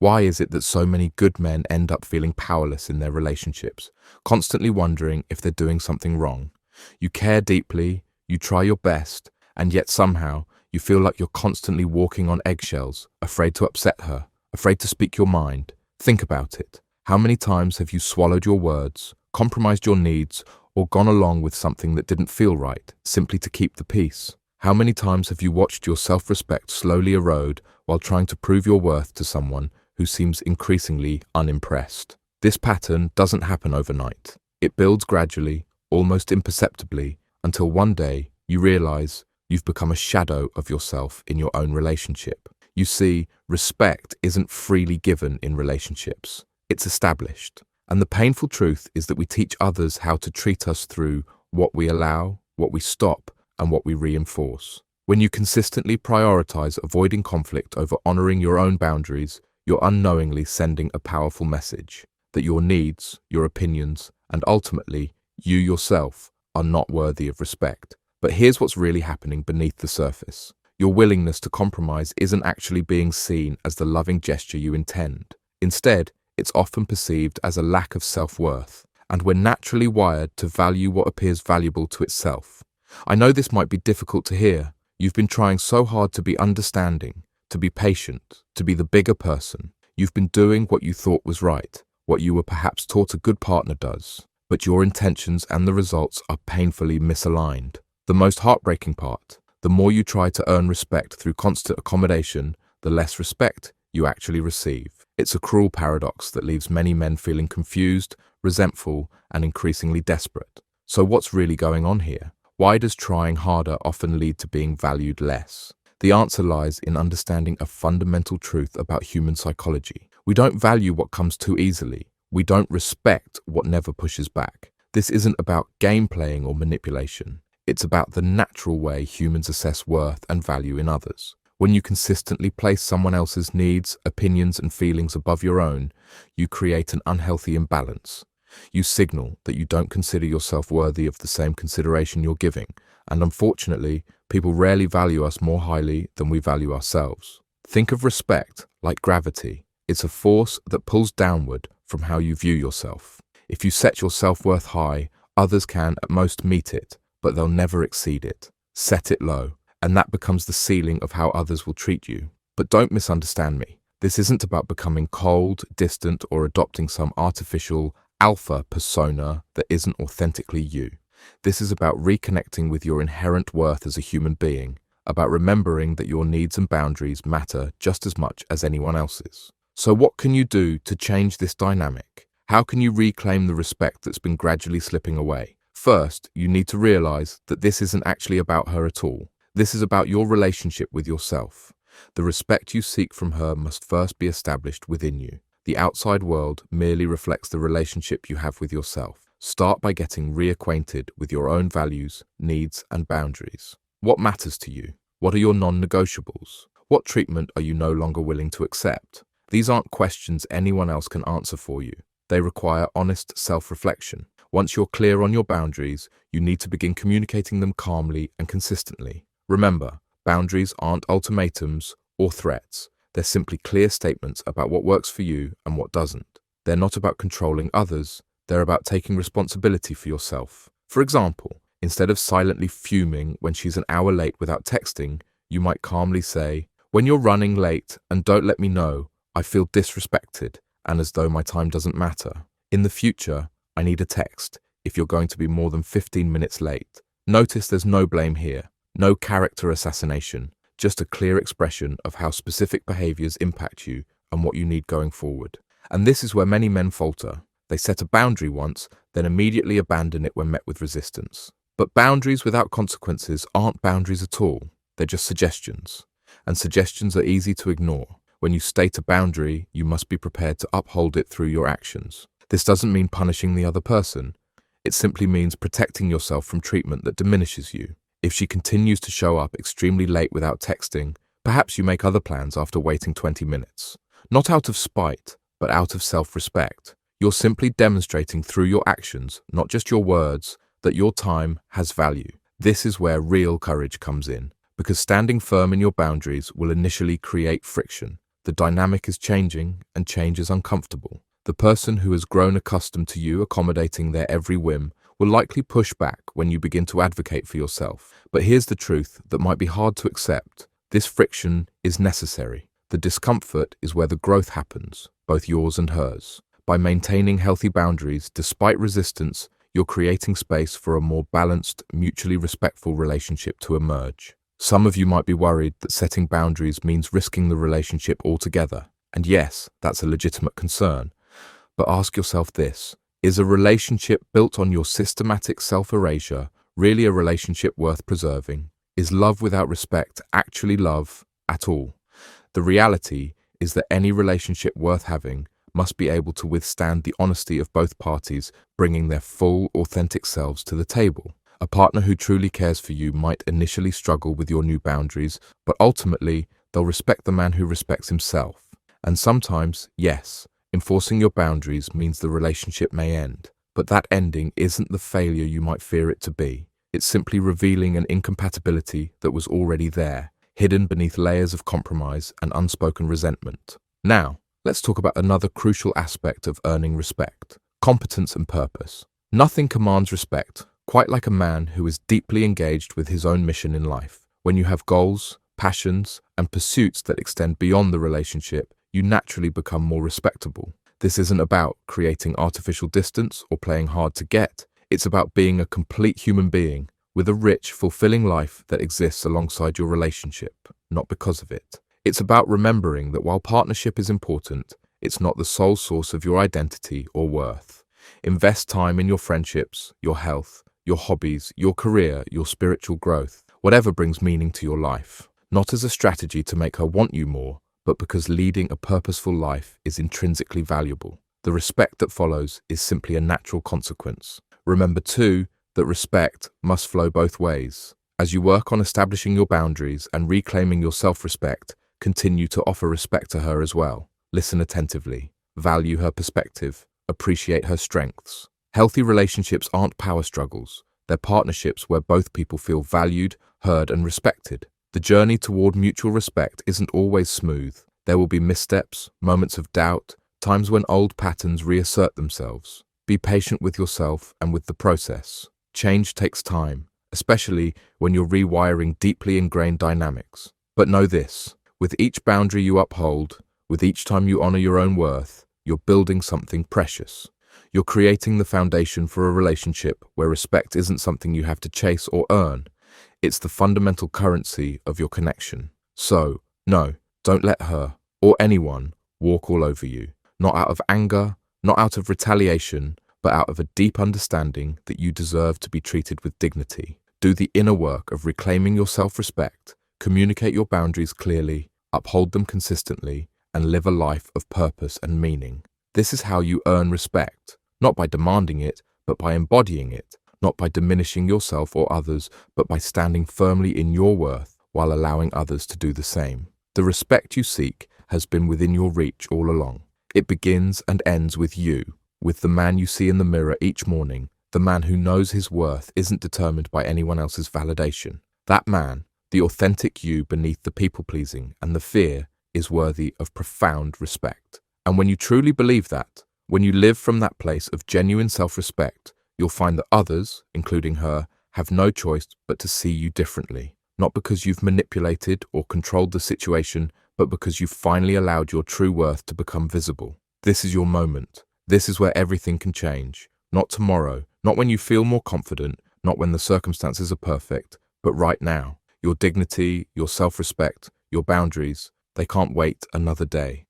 Why is it that so many good men end up feeling powerless in their relationships, constantly wondering if they're doing something wrong? You care deeply, you try your best, and yet somehow you feel like you're constantly walking on eggshells, afraid to upset her, afraid to speak your mind. Think about it. How many times have you swallowed your words, compromised your needs, or gone along with something that didn't feel right, simply to keep the peace? How many times have you watched your self-respect slowly erode while trying to prove your worth to someone who seems increasingly unimpressed? This pattern doesn't happen overnight. It builds gradually, almost imperceptibly, until one day you realize you've become a shadow of yourself in your own relationship. You see, respect isn't freely given in relationships. It's established. And the painful truth is that we teach others how to treat us through what we allow, what we stop, and what we reinforce. When you consistently prioritize avoiding conflict over honoring your own boundaries, you're unknowingly sending a powerful message that your needs, your opinions, and ultimately you yourself are not worthy of respect. But here's what's really happening beneath the surface. Your willingness to compromise isn't actually being seen as the loving gesture you intend. Instead, it's often perceived as a lack of self-worth, and we're naturally wired to value what appears valuable to itself. I know this might be difficult to hear. You've been trying so hard to be understanding, to be patient, to be the bigger person. You've been doing what you thought was right, what you were perhaps taught a good partner does, but your intentions and the results are painfully misaligned. The most heartbreaking part, the more you try to earn respect through constant accommodation, the less respect you actually receive. It's a cruel paradox that leaves many men feeling confused, resentful, and increasingly desperate. So what's really going on here? Why does trying harder often lead to being valued less? The answer lies in understanding a fundamental truth about human psychology. We don't value what comes too easily. We don't respect what never pushes back. This isn't about game playing or manipulation. It's about the natural way humans assess worth and value in others. When you consistently place someone else's needs, opinions, and feelings above your own, you create an unhealthy imbalance. You signal that you don't consider yourself worthy of the same consideration you're giving, and unfortunately, people rarely value us more highly than we value ourselves. Think of respect like gravity. It's a force that pulls downward from how you view yourself. If you set your self-worth high, others can at most meet it, but they'll never exceed it. Set it low, and that becomes the ceiling of how others will treat you. But don't misunderstand me. This isn't about becoming cold, distant, or adopting some artificial alpha persona that isn't authentically you. This is about reconnecting with your inherent worth as a human being, about remembering that your needs and boundaries matter just as much as anyone else's. So what can you do to change this dynamic? How can you reclaim the respect that's been gradually slipping away? First, you need to realize that this isn't actually about her at all. This is about your relationship with yourself. The respect you seek from her must first be established within you. The outside world merely reflects the relationship you have with yourself. Start by getting reacquainted with your own values, needs, and boundaries. What matters to you? What are your non-negotiables? What treatment are you no longer willing to accept? These aren't questions anyone else can answer for you. They require honest self-reflection. Once you're clear on your boundaries, you need to begin communicating them calmly and consistently. Remember, boundaries aren't ultimatums or threats. They're simply clear statements about what works for you and what doesn't. They're not about controlling others. They're about taking responsibility for yourself. For example, instead of silently fuming when she's an hour late without texting, you might calmly say, "When you're running late and don't let me know, I feel disrespected and as though my time doesn't matter. In the future, I need a text if you're going to be more than 15 minutes late." Notice there's no blame here, no character assassination, just a clear expression of how specific behaviors impact you and what you need going forward. And this is where many men falter. They set a boundary once, then immediately abandon it when met with resistance. But boundaries without consequences aren't boundaries at all. They're just suggestions. And suggestions are easy to ignore. When you state a boundary, you must be prepared to uphold it through your actions. This doesn't mean punishing the other person. It simply means protecting yourself from treatment that diminishes you. If she continues to show up extremely late without texting, perhaps you make other plans after waiting 20 minutes. Not out of spite, but out of self-respect. You're simply demonstrating through your actions, not just your words, that your time has value. This is where real courage comes in, because standing firm in your boundaries will initially create friction. The dynamic is changing, and change is uncomfortable. The person who has grown accustomed to you accommodating their every whim will likely push back when you begin to advocate for yourself. But here's the truth that might be hard to accept. This friction is necessary. The discomfort is where the growth happens, both yours and hers. By maintaining healthy boundaries despite resistance, you're creating space for a more balanced, mutually respectful relationship to emerge. Some of you might be worried that setting boundaries means risking the relationship altogether. And yes, that's a legitimate concern. But ask yourself this: is a relationship built on your systematic self-erasure really a relationship worth preserving? Is love without respect actually love at all? The reality is that any relationship worth having must be able to withstand the honesty of both parties bringing their full, authentic selves to the table. A partner who truly cares for you might initially struggle with your new boundaries, but ultimately, they'll respect the man who respects himself. And sometimes, yes, enforcing your boundaries means the relationship may end. But that ending isn't the failure you might fear it to be. It's simply revealing an incompatibility that was already there, hidden beneath layers of compromise and unspoken resentment. Now, let's talk about another crucial aspect of earning respect: competence and purpose. Nothing commands respect quite like a man who is deeply engaged with his own mission in life. When you have goals, passions, and pursuits that extend beyond the relationship, you naturally become more respectable. This isn't about creating artificial distance or playing hard to get. It's about being a complete human being with a rich, fulfilling life that exists alongside your relationship, not because of it. It's about remembering that while partnership is important, it's not the sole source of your identity or worth. Invest time in your friendships, your health, your hobbies, your career, your spiritual growth, whatever brings meaning to your life. Not as a strategy to make her want you more, but because leading a purposeful life is intrinsically valuable. The respect that follows is simply a natural consequence. Remember too, that respect must flow both ways. As you work on establishing your boundaries and reclaiming your self-respect, continue to offer respect to her as well. Listen attentively, value her perspective, appreciate her strengths. Healthy relationships aren't power struggles. They're partnerships where both people feel valued, heard, and respected. The journey toward mutual respect isn't always smooth. There will be missteps, moments of doubt, times when old patterns reassert themselves. Be patient with yourself and with the process. Change takes time, especially when you're rewiring deeply ingrained dynamics. But know this: with each boundary you uphold, with each time you honor your own worth, you're building something precious. You're creating the foundation for a relationship where respect isn't something you have to chase or earn. It's the fundamental currency of your connection. So, no, don't let her, or anyone, walk all over you. Not out of anger, not out of retaliation, but out of a deep understanding that you deserve to be treated with dignity. Do the inner work of reclaiming your self-respect, communicate your boundaries clearly, uphold them consistently, and live a life of purpose and meaning. This is how you earn respect, not by demanding it, but by embodying it, not by diminishing yourself or others, but by standing firmly in your worth while allowing others to do the same. The respect you seek has been within your reach all along. It begins and ends with you, with the man you see in the mirror each morning, the man who knows his worth isn't determined by anyone else's validation. That man, the authentic you beneath the people-pleasing and the fear, is worthy of profound respect. And when you truly believe that, when you live from that place of genuine self-respect, you'll find that others, including her, have no choice but to see you differently. Not because you've manipulated or controlled the situation, but because you've finally allowed your true worth to become visible. This is your moment. This is where everything can change. Not tomorrow, not when you feel more confident, not when the circumstances are perfect, but right now. Your dignity, your self-respect, your boundaries, they can't wait another day.